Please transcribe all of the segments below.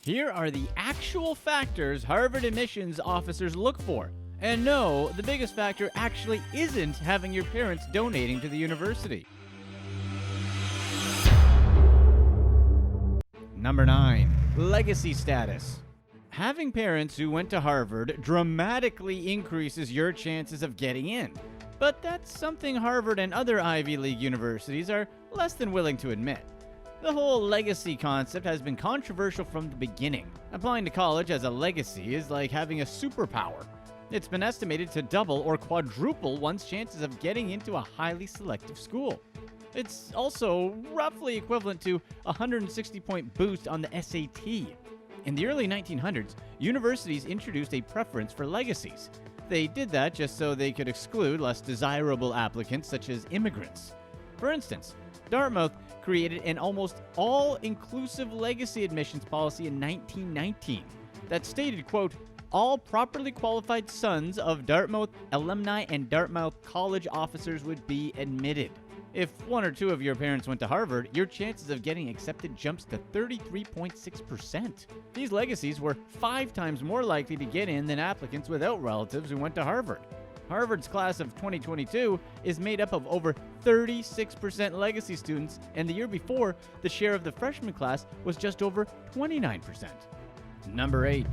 Here are the actual factors Harvard admissions officers look for. And no, the biggest factor actually isn't having your parents donating to the university. Number 9. Legacy status. Having parents who went to Harvard dramatically increases your chances of getting in. But that's something Harvard and other Ivy League universities are less than willing to admit. The whole legacy concept has been controversial from the beginning. Applying to college as a legacy is like having a superpower. It's been estimated to double or quadruple one's chances of getting into a highly selective school. It's also roughly equivalent to a 160-point boost on the SAT. In the early 1900s, universities introduced a preference for legacies. They did that just so they could exclude less desirable applicants such as immigrants. For instance, Dartmouth created an almost all-inclusive legacy admissions policy in 1919 that stated, quote, all properly qualified sons of Dartmouth alumni and Dartmouth college officers would be admitted. If one or two of your parents went to Harvard, your chances of getting accepted jumps to 33.6%. These legacies were 5 times more likely to get in than applicants without relatives who went to Harvard. Harvard's class of 2022 is made up of over 36% legacy students, and the year before, the share of the freshman class was just over 29%. Number 8.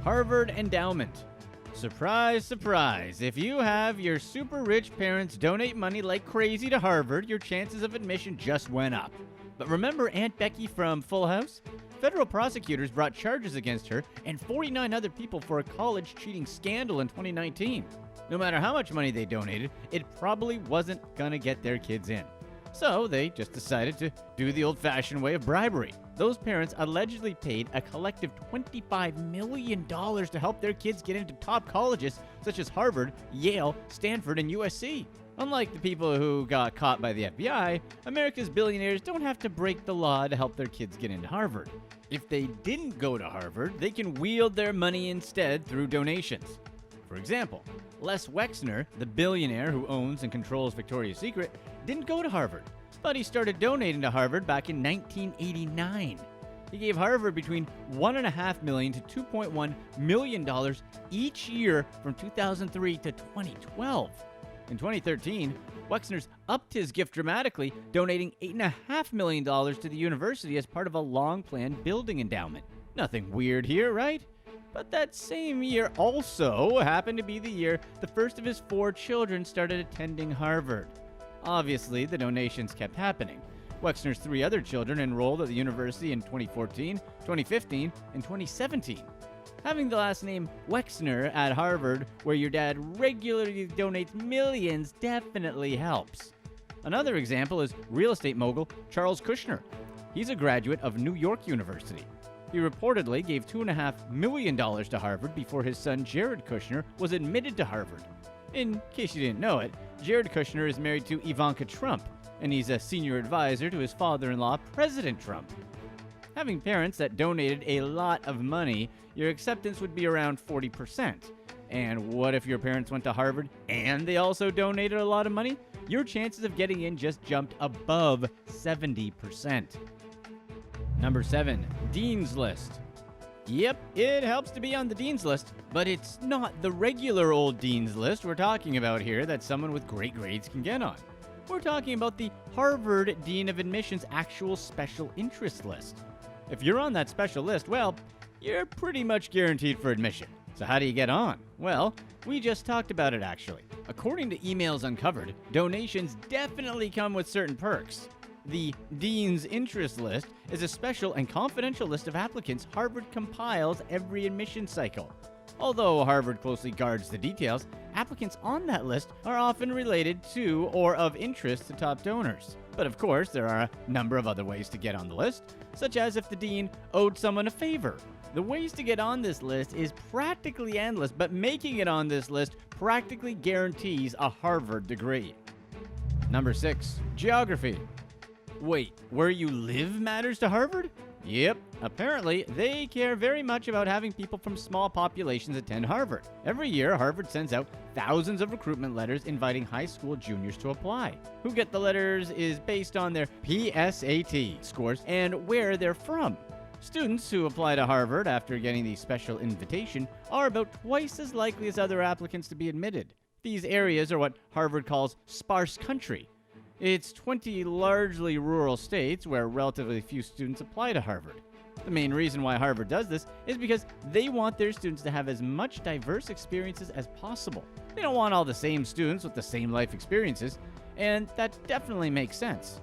Harvard endowment. Surprise, surprise. If you have your super rich parents donate money like crazy to Harvard, your chances of admission just went up. But remember Aunt Becky from Full House? Federal prosecutors brought charges against her and 49 other people for a college cheating scandal in 2019. No matter how much money they donated, it probably wasn't gonna get their kids in. So they just decided to do the old-fashioned way of bribery. Those parents allegedly paid a collective $25 million to help their kids get into top colleges such as Harvard, Yale, Stanford, and USC. Unlike the people who got caught by the FBI, America's billionaires don't have to break the law to help their kids get into Harvard. If they didn't go to Harvard, they can wield their money instead through donations. For example, Les Wexner, the billionaire who owns and controls Victoria's Secret, didn't go to Harvard, but he started donating to Harvard back in 1989. He gave Harvard between $1.5 million to $2.1 million each year from 2003 to 2012. In 2013, Wexner's upped his gift dramatically, donating $8.5 million to the university as part of a long-planned building endowment. Nothing weird here, right? But that same year also happened to be the year the first of his 4 children started attending Harvard. Obviously, the donations kept happening. Wexner's 3 other children enrolled at the university in 2014, 2015, and 2017. Having the last name Wexner at Harvard, where your dad regularly donates millions, definitely helps. Another example is real estate mogul Charles Kushner. He's a graduate of New York University. He reportedly gave $2.5 million to Harvard before his son Jared Kushner was admitted to Harvard. In case you didn't know it, Jared Kushner is married to Ivanka Trump, and he's a senior advisor to his father-in-law, President Trump. Having parents that donated a lot of money, your acceptance would be around 40%. And what if your parents went to Harvard and they also donated a lot of money? Your chances of getting in just jumped above 70%. Number 7, Dean's List. Yep, it helps to be on the Dean's List, but it's not the regular old Dean's List we're talking about here that someone with great grades can get on. We're talking about the Harvard Dean of Admission's actual special interest list. If you're on that special list, well, you're pretty much guaranteed for admission. So how do you get on? Well, we just talked about it actually. According to emails uncovered, donations definitely come with certain perks. The Dean's Interest List is a special and confidential list of applicants Harvard compiles every admission cycle. Although Harvard closely guards the details, applicants on that list are often related to or of interest to top donors. But of course, there are a number of other ways to get on the list, such as if the dean owed someone a favor. The ways to get on this list is practically endless, but making it on this list practically guarantees a Harvard degree. Number 6, Geography. Wait, where you live matters to Harvard? Yep, apparently they care very much about having people from small populations attend Harvard. Every year, Harvard sends out thousands of recruitment letters inviting high school juniors to apply. Who get the letters is based on their PSAT scores and where they're from. Students who apply to Harvard after getting the special invitation are about twice as likely as other applicants to be admitted. These areas are what Harvard calls sparse country. It's 20 largely rural states where relatively few students apply to Harvard. The main reason why Harvard does this is because they want their students to have as much diverse experiences as possible. They don't want all the same students with the same life experiences, and that definitely makes sense.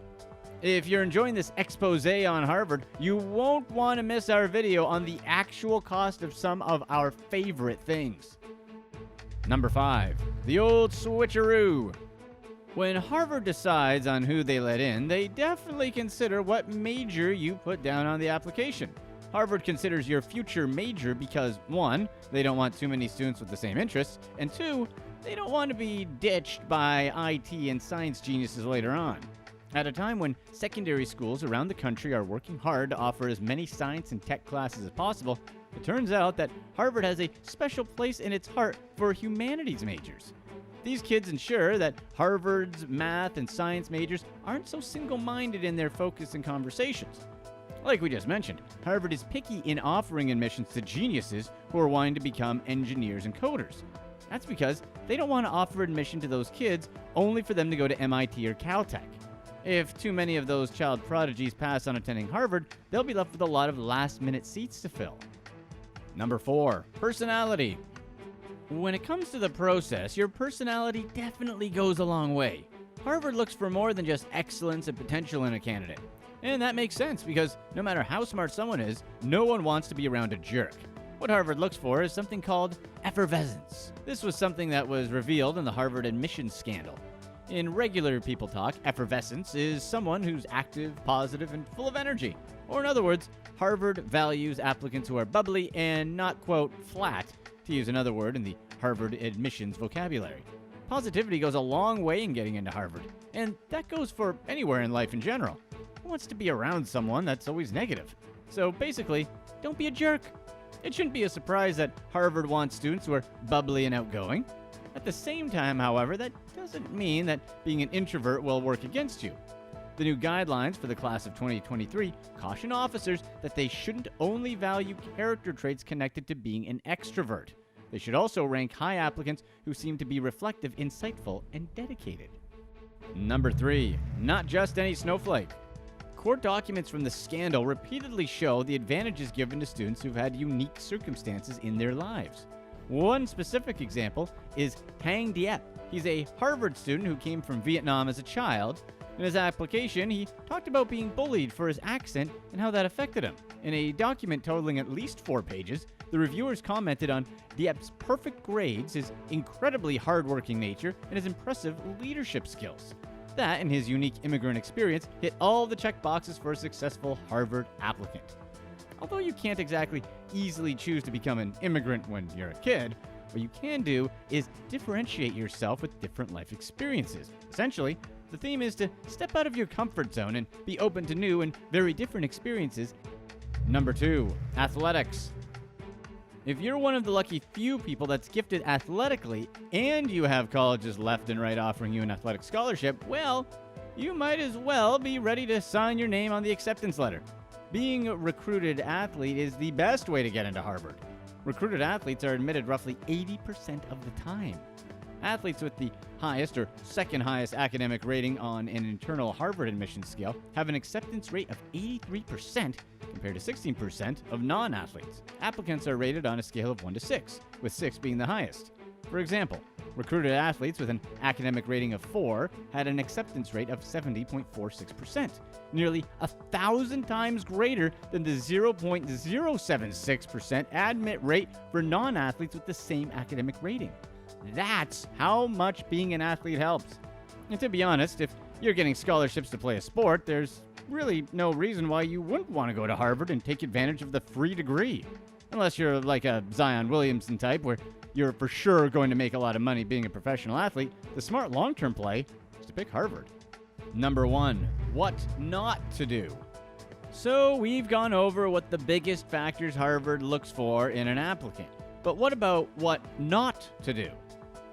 If you're enjoying this expose on Harvard, you won't want to miss our video on the actual cost of some of our favorite things. Number 5, the old switcheroo. When Harvard decides on who they let in, they definitely consider what major you put down on the application. Harvard considers your future major because 1, they don't want too many students with the same interests, and 2, they don't want to be ditched by IT and science geniuses later on. At a time when secondary schools around the country are working hard to offer as many science and tech classes as possible, it turns out that Harvard has a special place in its heart for humanities majors. These kids ensure that Harvard's math and science majors aren't so single-minded in their focus and conversations. Like we just mentioned, Harvard is picky in offering admissions to geniuses who are wanting to become engineers and coders. That's because they don't want to offer admission to those kids only for them to go to MIT or Caltech. If too many of those child prodigies pass on attending Harvard, they'll be left with a lot of last-minute seats to fill. Number 4, personality. When it comes to the process, your personality definitely goes a long way. Harvard looks for more than just excellence and potential in a candidate. And that makes sense because no matter how smart someone is, no one wants to be around a jerk. What Harvard looks for is something called effervescence. This was something that was revealed in the Harvard admissions scandal. In regular people talk, effervescence is someone who's active, positive, and full of energy. Or in other words, Harvard values applicants who are bubbly and not, quote, flat, to use another word in the Harvard admissions vocabulary. Positivity goes a long way in getting into Harvard, and that goes for anywhere in life in general. Who wants to be around someone that's always negative? So basically, don't be a jerk. It shouldn't be a surprise that Harvard wants students who are bubbly and outgoing. At the same time, however, that doesn't mean that being an introvert will work against you. The new guidelines for the class of 2023 caution officers that they shouldn't only value character traits connected to being an extrovert. They should also rank high applicants who seem to be reflective, insightful, and dedicated. Number 3, not just any snowflake. Court documents from the scandal repeatedly show the advantages given to students who've had unique circumstances in their lives. One specific example is Hang Diep. He's a Harvard student who came from Vietnam as a child. In his application, he talked about being bullied for his accent and how that affected him. In a document totaling at least 4 pages, the reviewers commented on Diep's perfect grades, his incredibly hardworking nature, and his impressive leadership skills. That, and his unique immigrant experience, hit all the check boxes for a successful Harvard applicant. Although you can't exactly easily choose to become an immigrant when you're a kid, what you can do is differentiate yourself with different life experiences. Essentially, the theme is to step out of your comfort zone and be open to new and very different experiences. Number 2, athletics. If you're one of the lucky few people that's gifted athletically and you have colleges left and right offering you an athletic scholarship, well, you might as well be ready to sign your name on the acceptance letter. Being a recruited athlete is the best way to get into Harvard. Recruited athletes are admitted roughly 80% of the time. Athletes with the highest or second highest academic rating on an internal Harvard admissions scale have an acceptance rate of 83% compared to 16% of non-athletes. Applicants are rated on a scale of 1 to 6, with 6 being the highest. For example, recruited athletes with an academic rating of 4 had an acceptance rate of 70.46%, nearly 1,000 times greater than the 0.076% admit rate for non-athletes with the same academic rating. That's how much being an athlete helps. And to be honest, if you're getting scholarships to play a sport, there's really no reason why you wouldn't want to go to Harvard and take advantage of the free degree. Unless you're like a Zion Williamson type where you're for sure going to make a lot of money being a professional athlete, the smart long-term play is to pick Harvard. Number 1, what not to do. So we've gone over what the biggest factors Harvard looks for in an applicant. But what about what not to do?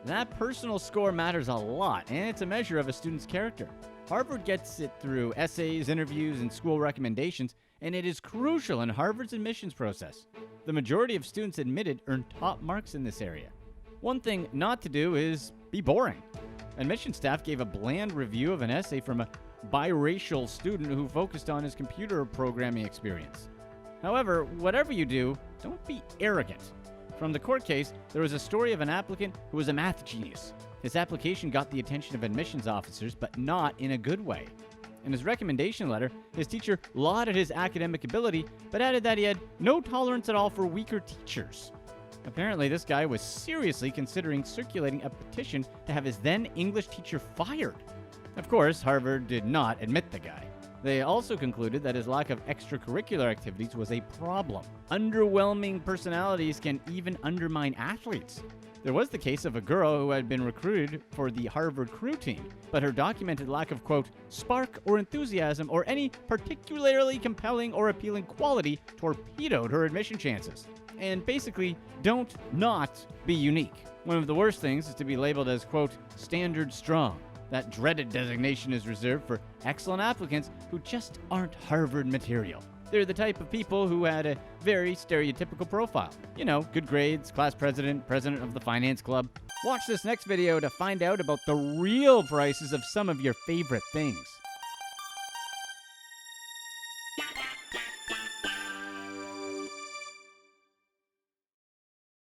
That personal score matters a lot, and it's a measure of a student's character. Harvard gets it through essays, interviews, and school recommendations, and it is crucial in Harvard's admissions process. The majority of students admitted earn top marks in this area. One thing not to do is be boring. Admission staff gave a bland review of an essay from a biracial student who focused on his computer programming experience. However, whatever you do, don't be arrogant. From the court case, there was a story of an applicant who was a math genius. His application got the attention of admissions officers, but not in a good way. In his recommendation letter, his teacher lauded his academic ability, but added that he had no tolerance at all for weaker teachers. Apparently, this guy was seriously considering circulating a petition to have his then English teacher fired. Of course, Harvard did not admit the guy. They also concluded that his lack of extracurricular activities was a problem. Underwhelming personalities can even undermine athletes. There was the case of a girl who had been recruited for the Harvard crew team, but her documented lack of, quote, spark or enthusiasm or any particularly compelling or appealing quality torpedoed her admission chances. And basically, don't not be unique. One of the worst things is to be labeled as, quote, standard strong. That dreaded designation is reserved for excellent applicants who just aren't Harvard material. They're the type of people who had a very stereotypical profile. You know, good grades, class president, president of the finance club. Watch this next video to find out about the real prices of some of your favorite things.